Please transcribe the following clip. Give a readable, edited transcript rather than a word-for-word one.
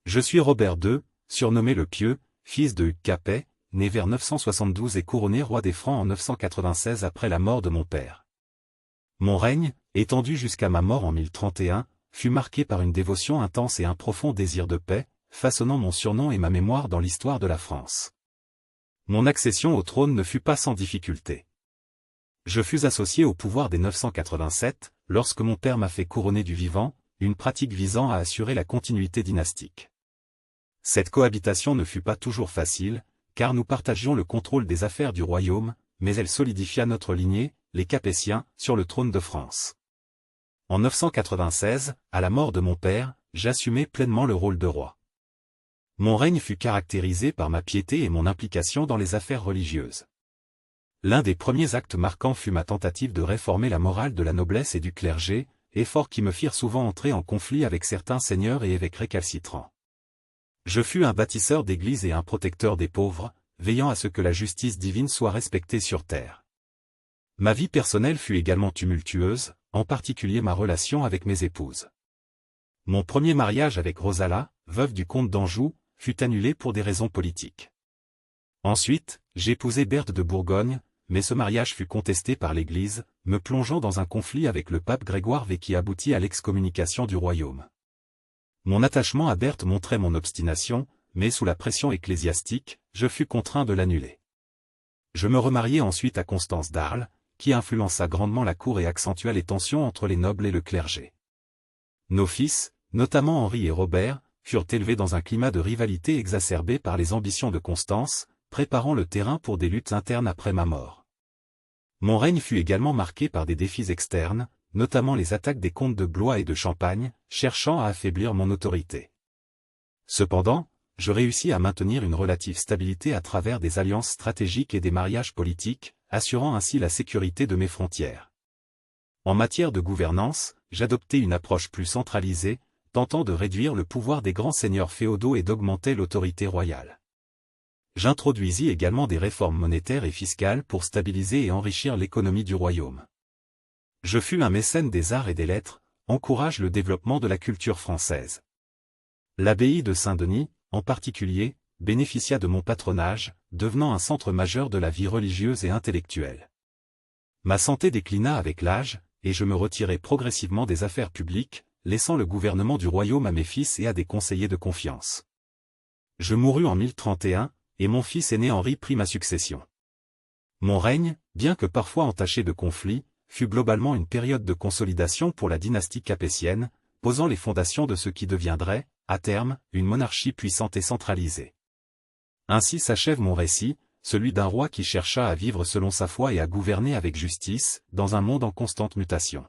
Je suis Robert II, surnommé le Pieux, fils de Hugues Capet, né vers 972 et couronné roi des Francs en 996 après la mort de mon père. Mon règne, étendu jusqu'à ma mort en 1031, fut marqué par une dévotion intense et un profond désir de paix, façonnant mon surnom et ma mémoire dans l'histoire de la France. Mon accession au trône ne fut pas sans difficulté. Je fus associé au pouvoir dès 987, lorsque mon père m'a fait couronner du vivant, une pratique visant à assurer la continuité dynastique. Cette cohabitation ne fut pas toujours facile, car nous partagions le contrôle des affaires du royaume, mais elle solidifia notre lignée, les Capétiens, sur le trône de France. En 996, à la mort de mon père, j'assumai pleinement le rôle de roi. Mon règne fut caractérisé par ma piété et mon implication dans les affaires religieuses. L'un des premiers actes marquants fut ma tentative de réformer la morale de la noblesse et du clergé, efforts qui me firent souvent entrer en conflit avec certains seigneurs et évêques récalcitrants. Je fus un bâtisseur d'églises et un protecteur des pauvres, veillant à ce que la justice divine soit respectée sur terre. Ma vie personnelle fut également tumultueuse, en particulier ma relation avec mes épouses. Mon premier mariage avec Rosala, veuve du comte d'Anjou, fut annulé pour des raisons politiques. Ensuite, j'épousai Berthe de Bourgogne, mais ce mariage fut contesté par l'Église, me plongeant dans un conflit avec le pape Grégoire V qui aboutit à l'excommunication du royaume. Mon attachement à Berthe montrait mon obstination, mais sous la pression ecclésiastique, je fus contraint de l'annuler. Je me remariai ensuite à Constance d'Arles, qui influença grandement la cour et accentua les tensions entre les nobles et le clergé. Nos fils, notamment Henri et Robert, furent élevés dans un climat de rivalité exacerbé par les ambitions de Constance, préparant le terrain pour des luttes internes après ma mort. Mon règne fut également marqué par des défis externes, notamment les attaques des comtes de Blois et de Champagne, cherchant à affaiblir mon autorité. Cependant, je réussis à maintenir une relative stabilité à travers des alliances stratégiques et des mariages politiques, assurant ainsi la sécurité de mes frontières. En matière de gouvernance, j'adoptai une approche plus centralisée, tentant de réduire le pouvoir des grands seigneurs féodaux et d'augmenter l'autorité royale. J'introduisis également des réformes monétaires et fiscales pour stabiliser et enrichir l'économie du royaume. Je fus un mécène des arts et des lettres, encourage le développement de la culture française. L'abbaye de Saint-Denis, en particulier, bénéficia de mon patronage, devenant un centre majeur de la vie religieuse et intellectuelle. Ma santé déclina avec l'âge, et je me retirai progressivement des affaires publiques, laissant le gouvernement du royaume à mes fils et à des conseillers de confiance. Je mourus en 1031, et mon fils aîné Henri prit ma succession. Mon règne, bien que parfois entaché de conflits, fut globalement une période de consolidation pour la dynastie capétienne, posant les fondations de ce qui deviendrait, à terme, une monarchie puissante et centralisée. Ainsi s'achève mon récit, celui d'un roi qui chercha à vivre selon sa foi et à gouverner avec justice, dans un monde en constante mutation.